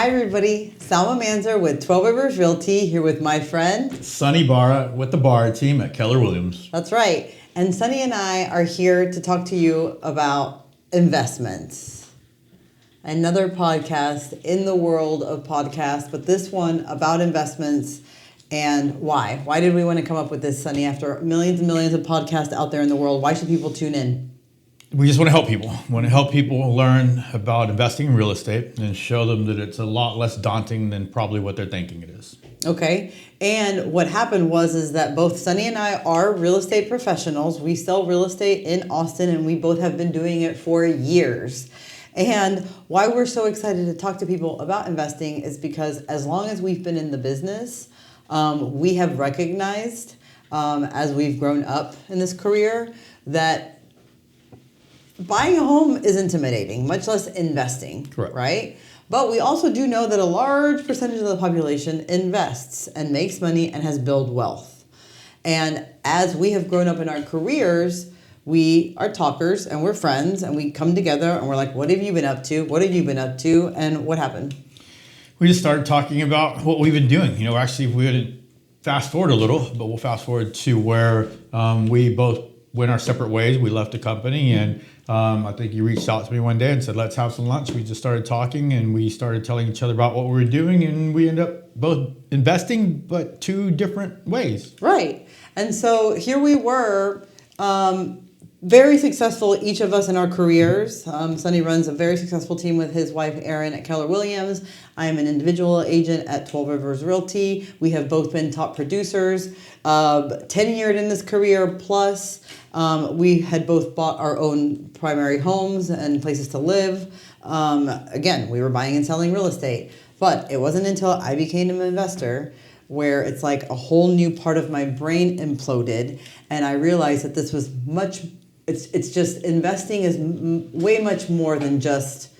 Hi everybody, Salma Manzur with 12 Rivers Realty here with my friend Sonny Bara with the Bara team at Keller Williams. That's right. And Sonny and I are here to talk to you about investments. Another podcast in the world of podcasts, but this one about investments and why. Why did we want to come up with this, Sonny, after millions and millions of podcasts out there in the world? Why should people tune in? We just want to help people. We want to help people learn about investing in real estate and show them that it's a lot less daunting than probably what they're thinking it is. Okay. And what happened is that both Sonny and I are real estate professionals. We sell real estate in Austin, and we both have been doing it for years. And why we're so excited to talk to people about investing is because as long as we've been in the business, we have recognized as we've grown up in this career that buying a home is intimidating, much less investing. Correct. Right? But we also do know that a large percentage of the population invests and makes money and has built wealth. And as we have grown up in our careers, we are talkers and we're friends and we come together and we're like, what have you been up to? What have you been up to? And what happened? We just started talking about what we've been doing. You know, actually, we would fast forward a little, but we'll fast forward to where we both went our separate ways. We left the company, and I think you reached out to me one day and said, let's have some lunch. We just started talking, and we started telling each other about what we were doing, and we ended up both investing, but two different ways. Right. And so here we were, very successful, each of us in our careers. Sonny runs a very successful team with his wife, Erin, at Keller Williams. I am an individual agent at 12 Rivers Realty. We have both been top producers, tenured in this career, plus we had both bought our own primary homes and places to live. Again, we were buying and selling real estate. But it wasn't until I became an investor where it's like a whole new part of my brain imploded, and I realized that this was it's just investing is way much more than just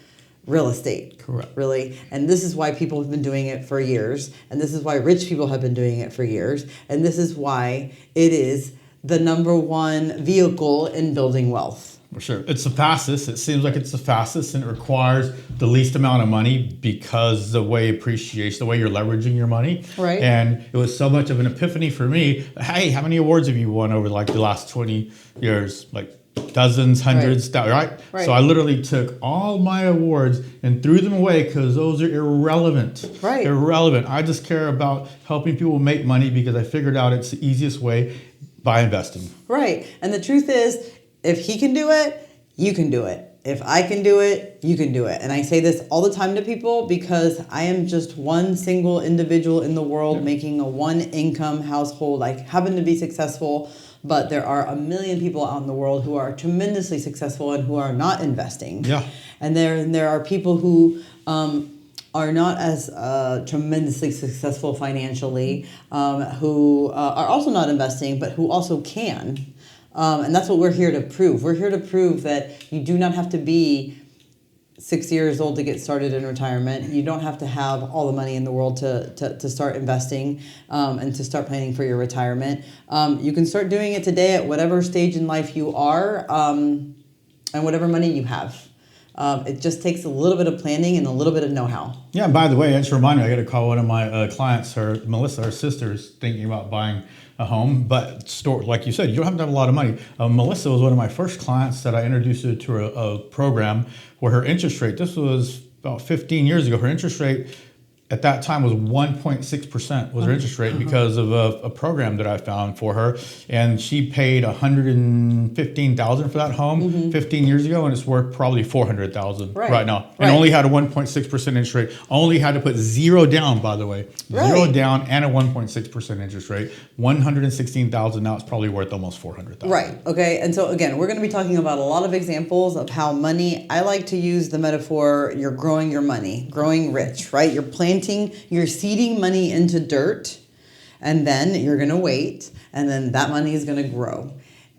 real estate. Correct. Really. And this is why people have been doing it for years. And this is why rich people have been doing it for years. And this is why it is the number one vehicle in building wealth. For sure. It's the fastest. It seems like it's the fastest, and it requires the least amount of money because the way it appreciates, the way you're leveraging your money. Right. And it was so much of an epiphany for me. Hey, how many awards have you won over like the last 20 years? Like dozens, hundreds, right? So I literally took all my awards and threw them away because those are irrelevant. Right. Irrelevant. I just care about helping people make money because I figured out it's the easiest way by investing. Right. And the truth is, if he can do it, you can do it. If I can do it, you can do it. And I say this all the time to people because I am just one single individual in the world making a one income household. I happen to be successful, but there are a million people out in the world who are tremendously successful and who are not investing. Yeah. And there are people who are not as tremendously successful financially, who are also not investing, but who also can. And that's what we're here to prove. We're here to prove that you do not have to be 60 years old to get started in retirement. You don't have to have all the money in the world to start investing and to start planning for your retirement. You can start doing it today at whatever stage in life you are and whatever money you have. It just takes a little bit of planning and a little bit of know-how. Yeah, and by the way, I just remind you, I got to call one of my clients, Melissa, her sister, is thinking about buying a home, but like you said, you don't have to have a lot of money. Melissa was one of my first clients that I introduced her to a program where her interest rate, this was about 15 years ago, her interest rate at that time was 1.6% was her interest rate because of a program that I found for her. And she paid $115,000 for that home 15 years ago, and it's worth probably $400,000 right now. And only had a 1.6% interest rate. Only had to put zero down, by the way. Zero down and a 1.6% interest rate. $116,000, now it's probably worth almost $400,000. Right. Okay. And so again, we're going to be talking about a lot of examples of how money, I like to use the metaphor, you're growing your money, growing rich, right? You're seeding money into dirt, and then you're going to wait, and then that money is going to grow.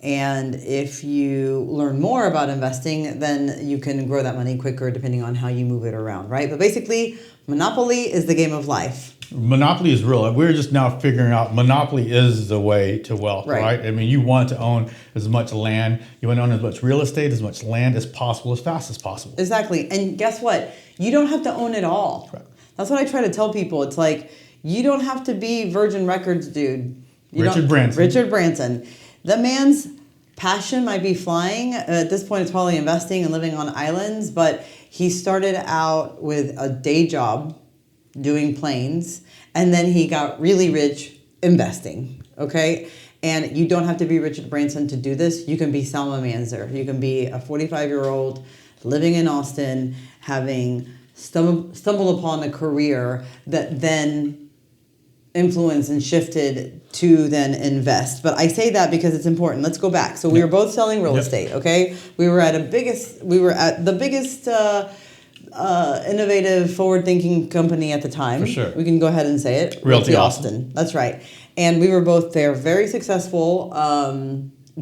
And if you learn more about investing, then you can grow that money quicker depending on how you move it around, right? But basically, Monopoly is the game of life. Monopoly is real. We're just now figuring out Monopoly is the way to wealth, right? I mean, you want to own as much land, you want to own as much real estate, as much land as possible, as fast as possible. Exactly. And guess what? You don't have to own it all. Correct. That's what I try to tell people. It's like, you don't have to be Virgin Records, dude. Richard Branson. Richard Branson. The man's passion might be flying. At this point, it's probably investing and living on islands, but he started out with a day job doing planes, and then he got really rich investing, okay? And you don't have to be Richard Branson to do this. You can be Salma Manzur. You can be a 45-year-old living in Austin, having stumbled upon a career that then influenced and shifted to then invest. But I say that because it's important. Let's go back. So we were both selling real estate, okay? We were at the biggest innovative, forward-thinking company at the time. For sure. We can go ahead and say it. Realty Austin. That's right. And we were both there, very successful,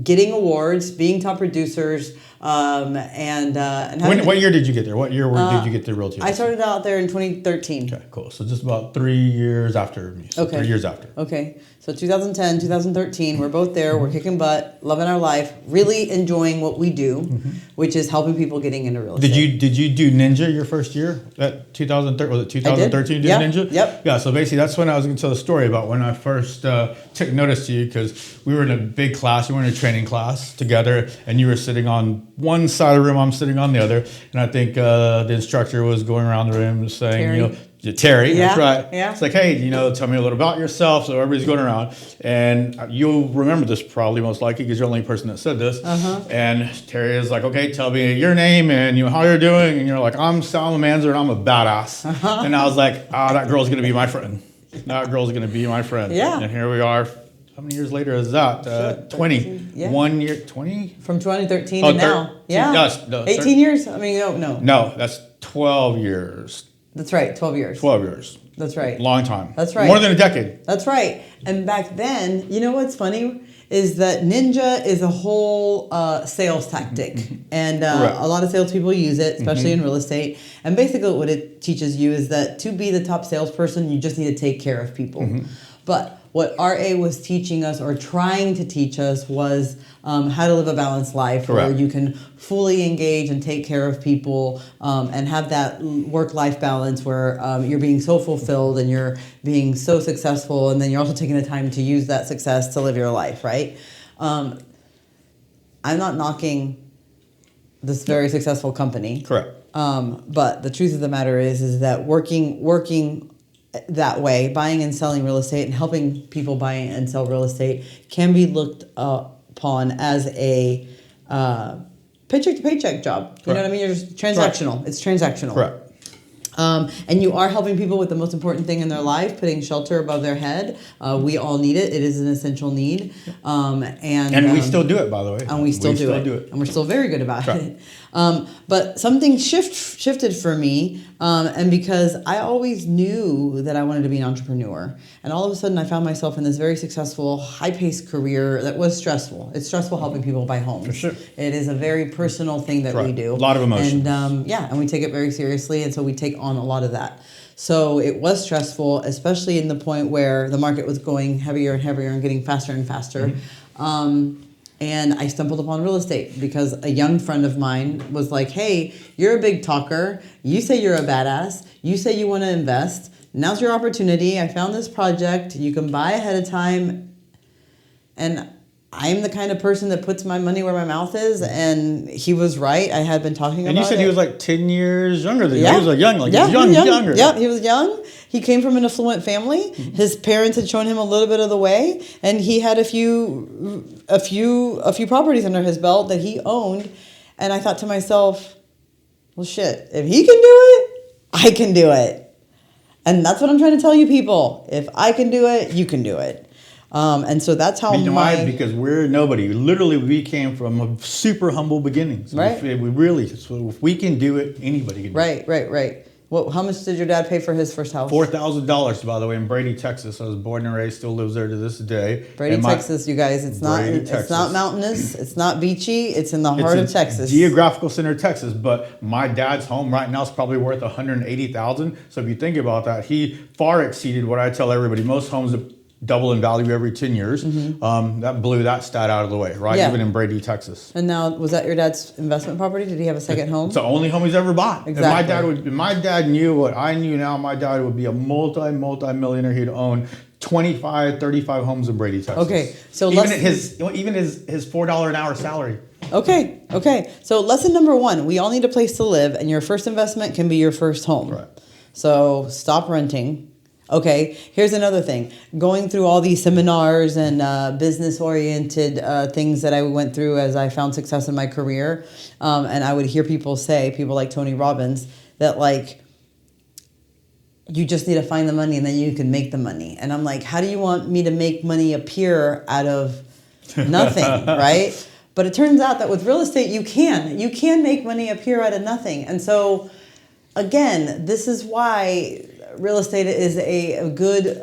getting awards, being top producers, and having, what year did you get there? What year did you get the Realty Austin? I started out there in 2013. Okay, cool. So just about 3 years after me. So Okay. 3 years after. Okay. So 2010, 2013, we're both there. We're kicking butt, loving our life, really enjoying what we do, which is helping people getting into real estate. Did you do Ninja your first year? That 2013 was it 2013 you did Yeah. Ninja? Yep. Yeah. So basically, that's when I was going to tell the story about when I first took notice to you, because we were in a big class. We were in a training class together, and you were sitting on one side of the room. I'm sitting on the other, and I think the instructor was going around the room saying, Terry. Terry, Yeah, that's right. yeah. It's like, hey, tell me a little about yourself. So everybody's going around, and you'll remember this probably most likely because you're the only person that said this. And Terry is like, okay, tell me your name and how you're doing, and you're like, I'm Salma Manzur and I'm a badass. And I was like, that girl's gonna be my friend. That girl's gonna be my friend. Yeah. And here we are. How many years later is that? 20. Yeah. 1 year, 20? From 2013 to now. Yeah. No, 18 years? I mean, no. No, that's 12 years. That's right, 12 years. 12 years. That's right. Long time. That's right. More than a decade. That's right. And back then, you know what's funny? Is that Ninja is a whole sales tactic. And a lot of salespeople use it, especially in real estate. And basically what it teaches you is that to be the top salesperson, you just need to take care of people. But what RA was teaching us, or trying to teach us, was how to live a balanced life. Correct. Where you can fully engage and take care of people, and have that work-life balance where you're being so fulfilled and you're being so successful, and then you're also taking the time to use that success to live your life, right? I'm not knocking this very successful company. Correct. But the truth of the matter is that working that way, buying and selling real estate and helping people buy and sell real estate can be looked upon as a paycheck to paycheck job. You know what I mean? You're just transactional. Right. It's transactional. Correct. And you are helping people with the most important thing in their life, putting shelter above their head. We all need it. It is an essential need. And we still do it, by the way. And we still do it. And we're still very good about it. But something shifted for me, and because I always knew that I wanted to be an entrepreneur. And all of a sudden I found myself in this very successful, high-paced career that was stressful. It's stressful helping people buy homes. For sure. It is a very personal thing that we do. A lot of emotion. And and we take it very seriously, and so we take on a lot of that. So it was stressful, especially in the point where the market was going heavier and heavier and getting faster and faster. And I stumbled upon real estate because a young friend of mine was like, hey, you're a big talker. You say you're a badass. You say you want to invest. Now's your opportunity. I found this project. You can buy ahead of time. And I'm the kind of person that puts my money where my mouth is. And he was right. I had been talking about it. And you said he was like 10 years younger than you. Yeah. He was like young, younger. Yeah, he was young. He came from an affluent family. His parents had shown him a little bit of the way, and he had a few properties under his belt that he owned. And I thought to myself, well, shit, if he can do it, I can do it. And that's what I'm trying to tell you people. If I can do it, you can do it. And so that's how why? Because we're nobody. Literally, we came from super humble beginnings. Right. So if we can do it, anybody can do it. Right. Well, how much did your dad pay for his first house? $4,000, by the way, in Brady, Texas. I was born and raised, still lives there to this day. Brady, Texas, you guys. It's not mountainous. It's not beachy. It's in the heart of Texas. Geographical center of Texas. But my dad's home right now is probably worth $180,000. So if you think about that, he far exceeded what I tell everybody. Most homes double in value every 10 years. That blew that stat out of the way, right? Yeah. Even in Brady, Texas. And now, was that your dad's investment property? Did he have a second home? It's the only home he's ever bought. Exactly. If my dad knew what I knew now, my dad would be a multi-millionaire. He'd own 25, 35 homes in Brady, Texas. Okay, so even his $4 an hour salary. Okay. So lesson number 1, we all need a place to live, and your first investment can be your first home. Right. So stop renting. Okay, here's another thing. Going through all these seminars and business-oriented things that I went through as I found success in my career, and I would hear people like Tony Robbins, that like, you just need to find the money and then you can make the money. And I'm like, how do you want me to make money appear out of nothing, right? But it turns out that with real estate, you can make money appear out of nothing. And so, again, this is why real estate is a good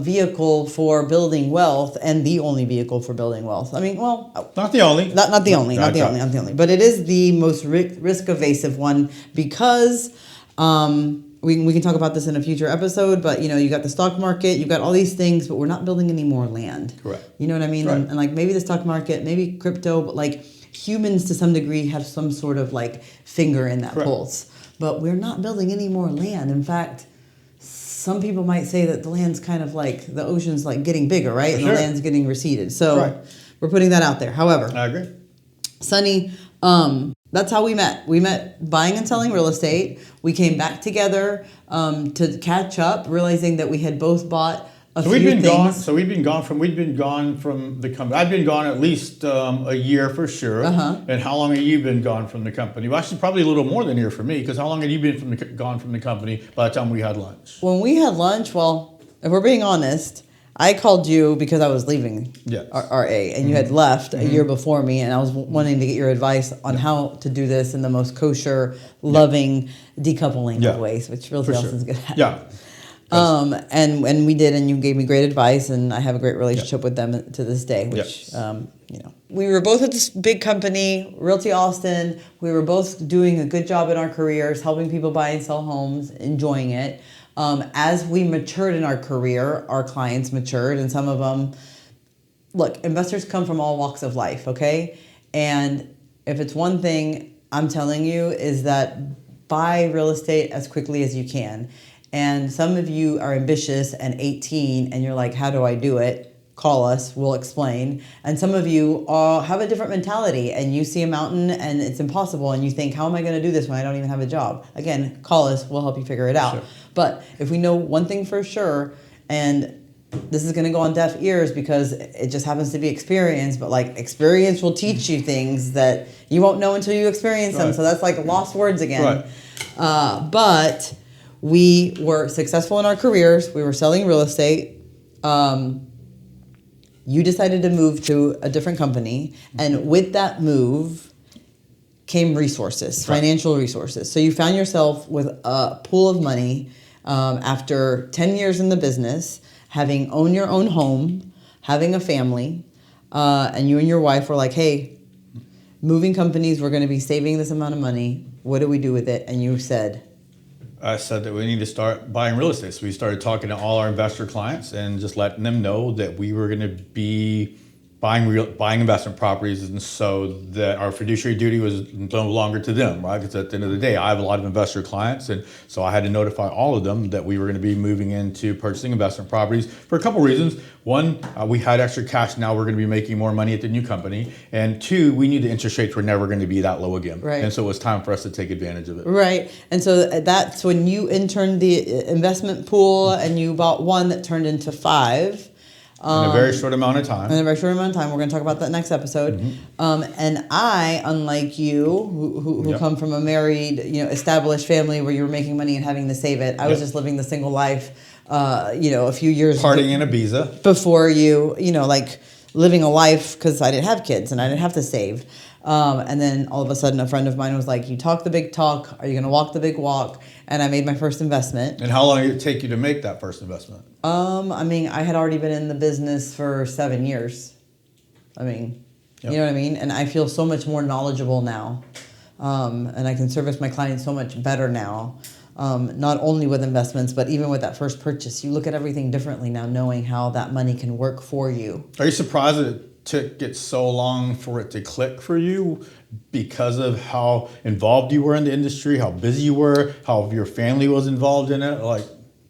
vehicle for building wealth, and the only vehicle for building wealth. I mean, well, not the only, not the only, but it is the most risk evasive one, because we can talk about this in a future episode, but you got the stock market, you've got all these things, but we're not building any more land. Correct. You know what I mean? Right. And like maybe the stock market, maybe crypto, but like humans to some degree have some sort of like finger in that pulse. But we're not building any more land. In fact, some people might say that the land's kind of like the ocean's like getting bigger, right? And the land's getting receded. So we're putting that out there. However, I agree. Sonny, that's how we met. We met buying and selling real estate. We came back together to catch up, realizing that we had both bought a few things. We'd been gone from the company. I've been gone at least a year for sure. And how long have you been gone from the company? Well, actually, probably a little more than a year for me, because how long had you been gone from the company by the time we had lunch? When we had lunch, well, if we're being honest, I called you because I was leaving RA, and you had left a year before me, and I was wanting to get your advice on how to do this in the most kosher, loving, decoupling of ways, which Realty Austin's good at. Yeah. And we did, and you gave me great advice, and I have a great relationship with them to this day, which, we were both at this big company, Realty Austin. We were both doing a good job in our careers, helping people buy and sell homes, enjoying it. As we matured in our career, our clients matured, and some of them, look, investors come from all walks of life, okay? And if it's one thing I'm telling you is that buy real estate as quickly as you can. And some of you are ambitious and 18 and you're like, how do I do it? Call us, we'll explain. And some of you have a different mentality, and you see a mountain and it's impossible, and you think, how am I going to do this when I don't even have a job? Again, call us, we'll help you figure it out. But if we know one thing for sure, and this is going to go on deaf ears because it just happens to be experience, but like experience will teach you things that you won't know until you experience them. So that's like lost words again. But we were successful in our careers. We were selling real estate. You decided to move to a different company, and with that move came resources, financial resources. So you found yourself with a pool of money after 10 years in the business, having owned your own home, having a family, and you and your wife were like, hey, moving companies, we're going to be saving this amount of money. What do we do with it? And you said... I said that we need to start buying real estate. So we started talking to all our investor clients and just letting them know that we were going to be buying investment properties, and so that our fiduciary duty was no longer to them, right? Because at the end of the day, I have a lot of investor clients, and so I had to notify all of them that we were going to be moving into purchasing investment properties for a couple reasons. One, we had extra cash. Now we're going to be making more money at the new company. And two, we knew the interest rates were never going to be that low again. Right. And so it was time for us to take advantage of it. Right. And so that's when you interned the investment pool, and you bought one that turned into 5. In a very short amount of time. In a very short amount of time. We're going to talk about that next episode. And I, unlike you, who come from a married, established family where you were making money and having to save it, I was just living the single life, a few years... Partying in Ibiza. Before you, like living a life, because I didn't have kids and I didn't have to save. And then all of a sudden a friend of mine was like, you talk the big talk, are you going to walk the big walk? And I made my first investment. And how long did it take you to make that first investment? I had already been in the business for 7 years. You know what I mean? And I feel so much more knowledgeable now. And I can service my clients so much better now. not only with investments, but even with that first purchase. You look at everything differently now, knowing how that money can work for you. Are you surprised that it took it so long for it to click for you because of how involved you were in the industry, how busy you were, how your family was involved in it? Like,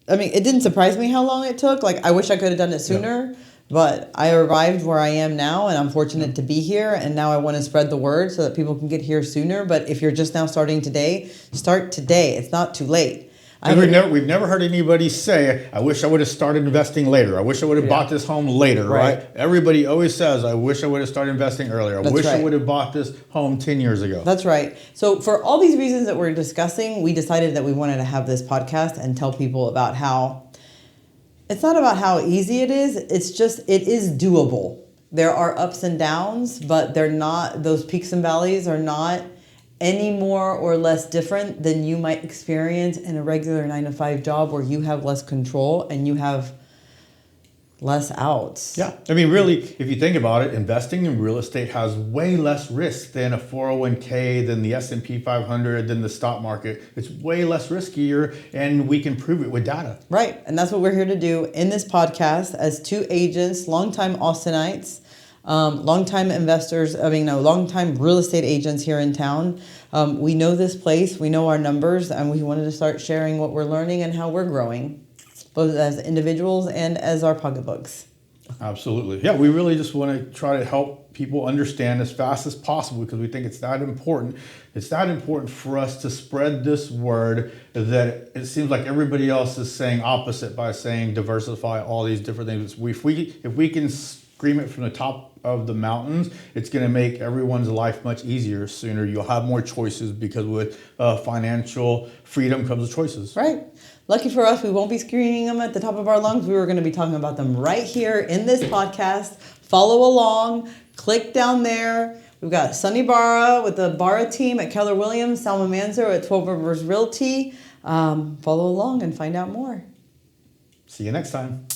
I mean, it didn't surprise me how long it took. Like, I wish I could have done it sooner, but I arrived where I am now, and I'm fortunate to be here. And now I want to spread the word so that people can get here sooner. But if you're just now starting today, start today. It's not too late. We've never heard anybody say, I wish I would have started investing later. I wish I would have bought this home later, right? Everybody always says, I wish I would have started investing earlier. I wish I would have bought this home 10 years ago. That's right. So for all these reasons that we're discussing, we decided that we wanted to have this podcast and tell people about how it's not about how easy it is. It's just, it is doable. There are ups and downs, but they're not, those peaks and valleys are not any more or less different than you might experience in a regular 9-to-5 job where you have less control and you have less outs. Yeah. I mean, really, if you think about it, investing in real estate has way less risk than a 401k, than the S&P 500, than the stock market. It's way less riskier, and we can prove it with data. Right. And that's what we're here to do in this podcast as two agents, longtime Austinites, longtime real estate agents here in town. We know this place, we know our numbers, and we wanted to start sharing what we're learning and how we're growing, both as individuals and as our pocketbooks. Absolutely. Yeah, we really just want to try to help people understand as fast as possible because we think it's that important. It's that important for us to spread this word that it seems like everybody else is saying opposite by saying diversify, all these different things. If we can scream it from the top of the mountains, it's going to make everyone's life much easier sooner. You'll have more choices because with financial freedom comes the choices. Right. Lucky for us, we won't be screaming them at the top of our lungs. We were going to be talking about them right here in this podcast. Follow along. Click down there. We've got Sonny Bara with the Bara team at Keller Williams, Salma Manzur at 12 Rivers Realty. Follow along and find out more. See you next time.